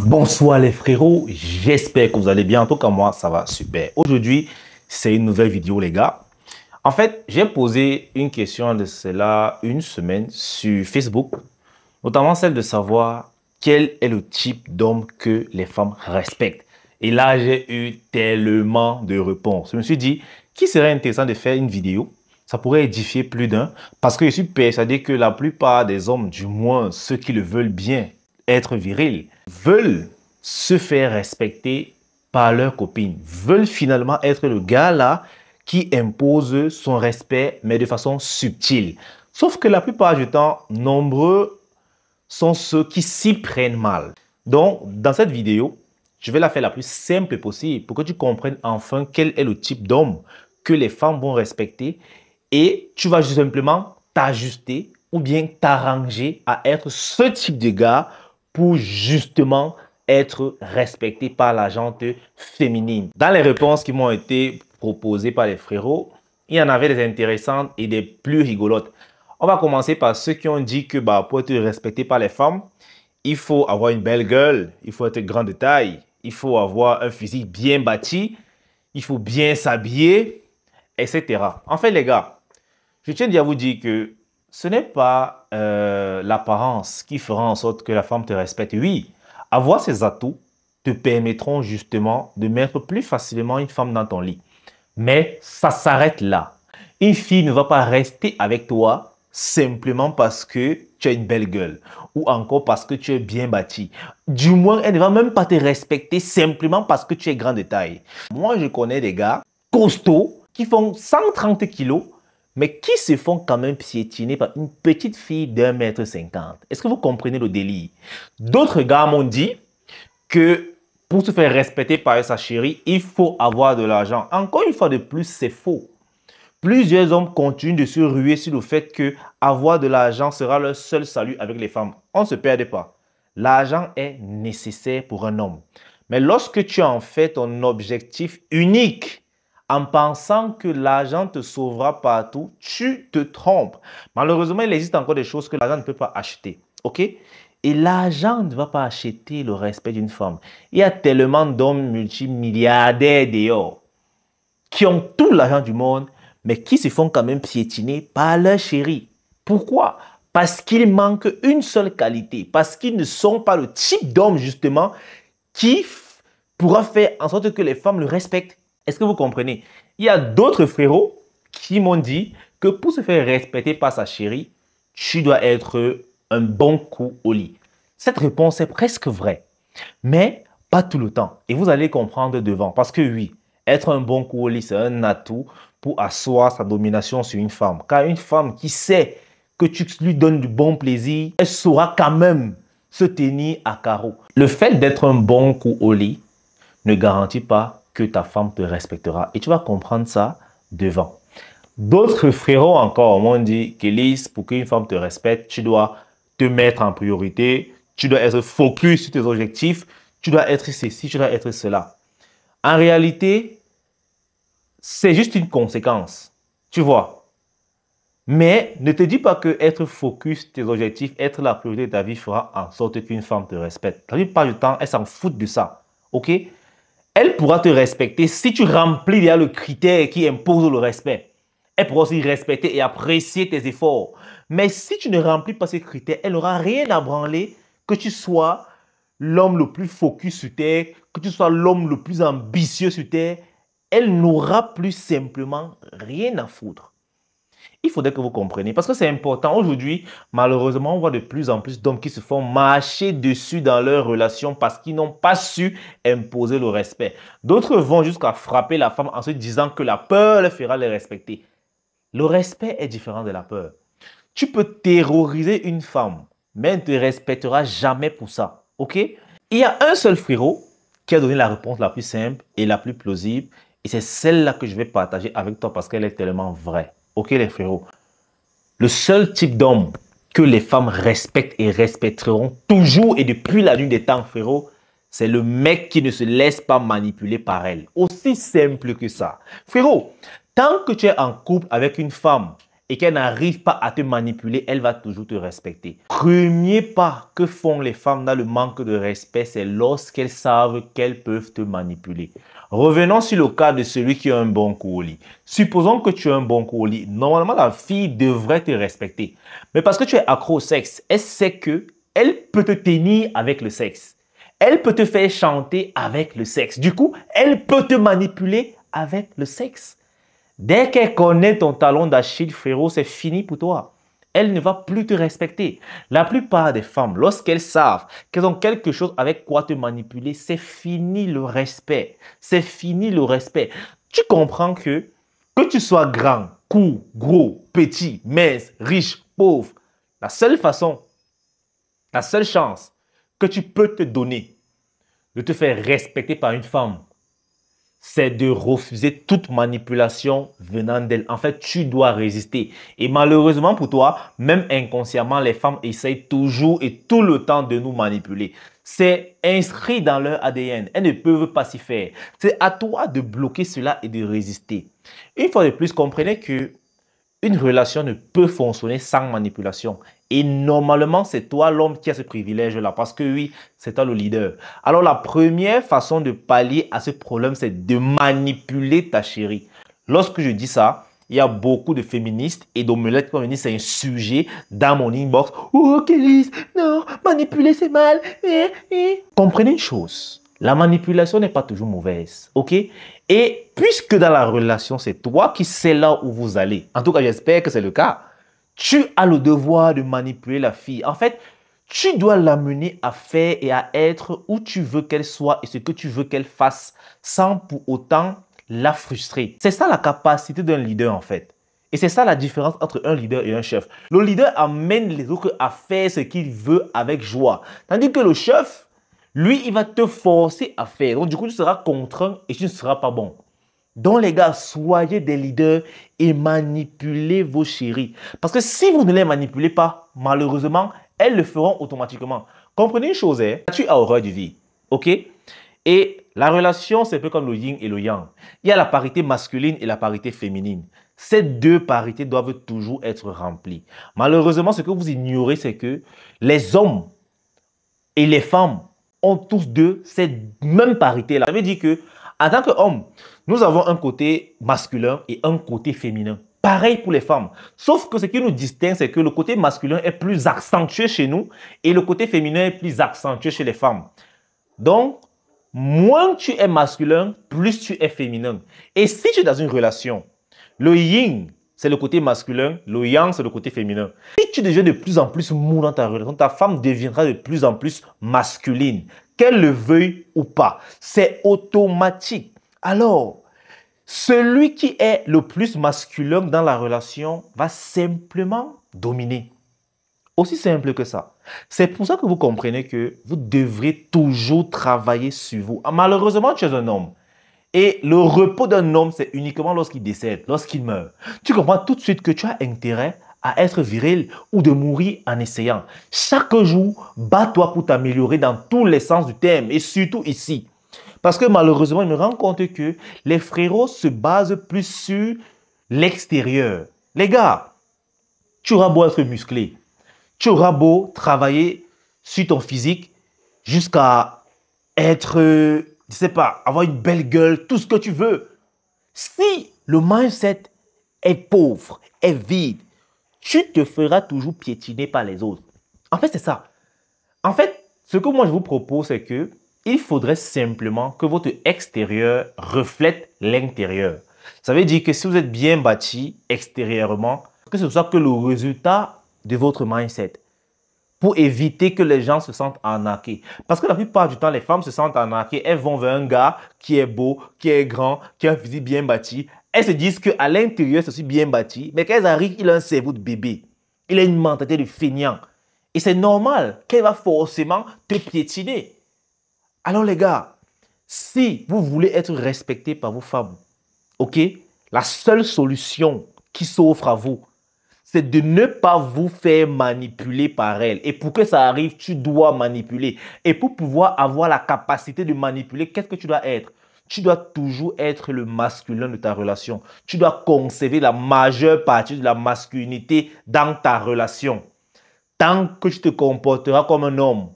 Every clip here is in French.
Bonsoir les frérots, j'espère que vous allez bien. En tout cas, moi, ça va super. Aujourd'hui, c'est une nouvelle vidéo, les gars. En fait, j'ai posé une question de cela une semaine sur Facebook, notamment celle de savoir quel est le type d'homme que les femmes respectent. Et là, j'ai eu tellement de réponses. Je me suis dit, qui serait intéressant de faire une vidéo? Ça pourrait édifier plus d'un, parce que je suis persuadé que la plupart des hommes, du moins ceux qui le veulent bien, être virils, veulent se faire respecter par leurs copines, veulent finalement être le gars là qui impose son respect, mais de façon subtile. Sauf que la plupart du temps, nombreux sont ceux qui s'y prennent mal. Donc, dans cette vidéo, je vais la faire la plus simple possible pour que tu comprennes enfin quel est le type d'homme que les femmes vont respecter et tu vas juste simplement t'ajuster ou bien t'arranger à être ce type de gars pour justement être respecté par la gente féminine. Dans les réponses qui m'ont été proposées par les frérots, il y en avait des intéressantes et des plus rigolotes. On va commencer par ceux qui ont dit que pour être respecté par les femmes, il faut avoir une belle gueule, il faut être grand de taille, il faut avoir un physique bien bâti, il faut bien s'habiller, etc. En fait, les gars, je tiens à vous dire que ce n'est pas l'apparence qui fera en sorte que la femme te respecte. Oui, avoir ces atouts te permettront justement de mettre plus facilement une femme dans ton lit. Mais ça s'arrête là. Une fille ne va pas rester avec toi simplement parce que tu as une belle gueule ou encore parce que tu es bien bâti. Du moins, elle ne va même pas te respecter simplement parce que tu es grand de taille. Moi, je connais des gars costauds qui font 130 kilos mais qui se font quand même piétiner par une petite fille d'1,50 m. Est-ce que vous comprenez le délire? D'autres gars m'ont dit que pour se faire respecter par sa chérie, il faut avoir de l'argent. Encore une fois de plus, c'est faux. Plusieurs hommes continuent de se ruer sur le fait que avoir de l'argent sera leur seul salut avec les femmes. On ne se perde pas. L'argent est nécessaire pour un homme. Mais lorsque tu en fais ton objectif unique, en pensant que l'argent te sauvera partout, tu te trompes. Malheureusement, il existe encore des choses que l'argent ne peut pas acheter. OK? Et l'argent ne va pas acheter le respect d'une femme. Il y a tellement d'hommes multimilliardaires dehors qui ont tout l'argent du monde, mais qui se font quand même piétiner par leur chérie. Pourquoi? Parce qu'il manque une seule qualité. Parce qu'ils ne sont pas le type d'homme, justement, qui pourra faire en sorte que les femmes le respectent. Est-ce que vous comprenez? Il y a d'autres frérots qui m'ont dit que pour se faire respecter par sa chérie, tu dois être un bon coup au lit. Cette réponse est presque vraie, mais pas tout le temps. Et vous allez comprendre devant. Parce que oui, être un bon coup au lit, c'est un atout pour asseoir sa domination sur une femme. Car une femme qui sait que tu lui donnes du bon plaisir, elle saura quand même se tenir à carreau. Le fait d'être un bon coup au lit ne garantit pas que ta femme te respectera. Et tu vas comprendre ça devant. D'autres frérots encore m'ont dit qu'Élise, pour qu'une femme te respecte, tu dois te mettre en priorité, tu dois être focus sur tes objectifs, tu dois être ceci, tu dois être cela. En réalité, c'est juste une conséquence. Tu vois. Mais ne te dis pas que être focus sur tes objectifs, être la priorité de ta vie fera en sorte qu'une femme te respecte. La plupart du temps, elle s'en fout de ça. OK? Elle pourra te respecter si tu remplis bien le critère qui impose le respect. Elle pourra aussi respecter et apprécier tes efforts. Mais si tu ne remplis pas ces critères, elle n'aura rien à branler que tu sois l'homme le plus focus sur terre, que tu sois l'homme le plus ambitieux sur terre. Elle n'aura plus simplement rien à foutre. Il faudrait que vous compreniez, parce que c'est important. Aujourd'hui, malheureusement, on voit de plus en plus d'hommes qui se font marcher dessus dans leurs relations parce qu'ils n'ont pas su imposer le respect. D'autres vont jusqu'à frapper la femme en se disant que la peur leur fera les respecter. Le respect est différent de la peur. Tu peux terroriser une femme, mais elle ne te respectera jamais pour ça. OK? Il y a un seul frérot qui a donné la réponse la plus simple et la plus plausible. Et c'est celle-là que je vais partager avec toi parce qu'elle est tellement vraie. Ok les frérots, le seul type d'homme que les femmes respectent et respecteront toujours et depuis la nuit des temps, frérot, c'est le mec qui ne se laisse pas manipuler par elle. Aussi simple que ça. Frérot, tant que tu es en couple avec une femme et qu'elle n'arrive pas à te manipuler, elle va toujours te respecter. Premier pas que font les femmes dans le manque de respect, c'est lorsqu'elles savent qu'elles peuvent te manipuler. Revenons sur le cas de celui qui a un bon coup au lit. Supposons que tu as un bon coup au lit. Normalement, la fille devrait te respecter. Mais parce que tu es accro au sexe, elle sait que elle peut te tenir avec le sexe. Elle peut te faire chanter avec le sexe. Du coup, elle peut te manipuler avec le sexe. Dès qu'elle connaît ton talon d'Achille, frérot, c'est fini pour toi. Elle ne va plus te respecter. La plupart des femmes, lorsqu'elles savent qu'elles ont quelque chose avec quoi te manipuler, c'est fini le respect. C'est fini le respect. Tu comprends que tu sois grand, court, gros, petit, mince, riche, pauvre, la seule façon, la seule chance que tu peux te donner de te faire respecter par une femme, c'est de refuser toute manipulation venant d'elle. En fait, tu dois résister. Et malheureusement pour toi, même inconsciemment, les femmes essayent toujours et tout le temps de nous manipuler. C'est inscrit dans leur ADN. Elles ne peuvent pas s'y faire. C'est à toi de bloquer cela et de résister. Une fois de plus, comprenez que une relation ne peut fonctionner sans manipulation. Et normalement, c'est toi l'homme qui a ce privilège-là. Parce que oui, c'est toi le leader. Alors la première façon de pallier à ce problème, c'est de manipuler ta chérie. Lorsque je dis ça, il y a beaucoup de féministes et d'omelettes qui me disent c'est un sujet dans mon inbox. Oh, Kélis, non, manipuler c'est mal. Comprenez une chose. La manipulation n'est pas toujours mauvaise, ok? Et puisque dans la relation, c'est toi qui sais là où vous allez, en tout cas, j'espère que c'est le cas, tu as le devoir de manipuler la fille. En fait, tu dois l'amener à faire et à être où tu veux qu'elle soit et ce que tu veux qu'elle fasse sans pour autant la frustrer. C'est ça la capacité d'un leader, en fait. Et c'est ça la différence entre un leader et un chef. Le leader amène les autres à faire ce qu'il veut avec joie. Tandis que le chef, lui, il va te forcer à faire. Donc, du coup, tu seras contraint et tu ne seras pas bon. Donc, les gars, soyez des leaders et manipulez vos chéris. Parce que si vous ne les manipulez pas, malheureusement, elles le feront automatiquement. Comprenez une chose, hein? Tu as horreur du vide, ok? Et la relation, c'est un peu comme le yin et le yang. Il y a la parité masculine et la parité féminine. Ces deux parités doivent toujours être remplies. Malheureusement, ce que vous ignorez, c'est que les hommes et les femmes ont tous deux cette même parité-là. Ça veut dire que, en tant qu'homme, nous avons un côté masculin et un côté féminin. Pareil pour les femmes. Sauf que ce qui nous distingue, c'est que le côté masculin est plus accentué chez nous et le côté féminin est plus accentué chez les femmes. Donc, moins tu es masculin, plus tu es féminin. Et si tu es dans une relation, le yin, c'est le côté masculin, le yang, c'est le côté féminin. Si tu deviens de plus en plus mou dans ta relation, ta femme deviendra de plus en plus masculine, qu'elle le veuille ou pas. C'est automatique. Alors, celui qui est le plus masculin dans la relation va simplement dominer. Aussi simple que ça. C'est pour ça que vous comprenez que vous devrez toujours travailler sur vous. Malheureusement, tu es un homme. Et le repos d'un homme, c'est uniquement lorsqu'il décède, lorsqu'il meurt. Tu comprends tout de suite que tu as intérêt à être viril ou de mourir en essayant. Chaque jour, bats-toi pour t'améliorer dans tous les sens du terme et surtout ici. Parce que malheureusement, je me rends compte que les frérots se basent plus sur l'extérieur. Les gars, tu auras beau être musclé, tu auras beau travailler sur ton physique jusqu'à être, je ne sais pas, avoir une belle gueule, tout ce que tu veux. Si le mindset est pauvre, est vide, tu te feras toujours piétiner par les autres. En fait, c'est ça. En fait, ce que moi je vous propose, c'est que il faudrait simplement que votre extérieur reflète l'intérieur. Ça veut dire que si vous êtes bien bâti extérieurement, que ce soit que le résultat de votre mindset pour éviter que les gens se sentent arnaqués. Parce que la plupart du temps, les femmes se sentent arnaquées. Elles vont vers un gars qui est beau, qui est grand, qui a un physique bien bâti. Elles se disent qu'à l'intérieur, c'est aussi bien bâti. Mais quand elles arrivent, il a un cerveau de bébé. Il a une mentalité de feignant. Et c'est normal qu'elle va forcément te piétiner. Alors les gars, si vous voulez être respecté par vos femmes, ok, la seule solution qui s'offre à vous, c'est de ne pas vous faire manipuler par elles. Et pour que ça arrive, tu dois manipuler. Et pour pouvoir avoir la capacité de manipuler, qu'est-ce que tu dois être? tu dois toujours être le masculin de ta relation. Tu dois conserver la majeure partie de la masculinité dans ta relation. Tant que tu te comporteras comme un homme,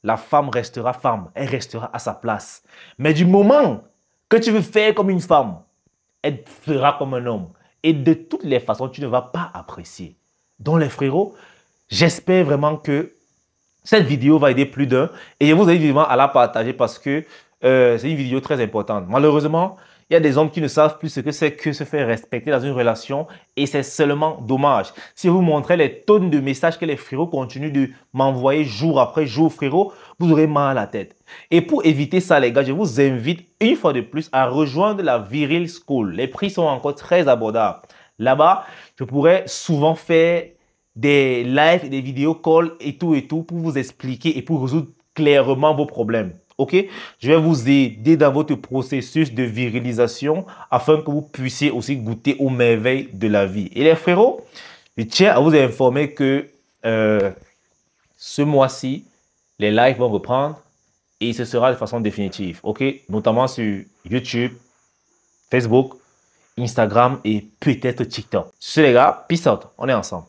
la femme restera femme, elle restera à sa place. Mais du moment que tu veux faire comme une femme, elle fera comme un homme. Et de toutes les façons, tu ne vas pas apprécier. Donc les frérots, j'espère vraiment que cette vidéo va aider plus d'un. Et je vous invite vivement à la partager parce que c'est une vidéo très importante. Malheureusement, il y a des hommes qui ne savent plus ce que c'est que se faire respecter dans une relation et c'est seulement dommage. Si je vous montrais les tonnes de messages que les frérots continuent de m'envoyer jour après jour, frérot, vous aurez mal à la tête. Et pour éviter ça, les gars, je vous invite une fois de plus à rejoindre la Viril School. Les prix sont encore très abordables. Là-bas, je pourrais souvent faire des lives et des vidéos calls et tout pour vous expliquer et pour résoudre clairement vos problèmes. Ok? Je vais vous aider dans votre processus de virilisation afin que vous puissiez aussi goûter aux merveilles de la vie. Et les frérots, je tiens à vous informer que ce mois-ci, les lives vont reprendre et ce sera de façon définitive. Ok? Notamment sur YouTube, Facebook, Instagram et peut-être TikTok. Sur ce les gars, peace out. On est ensemble.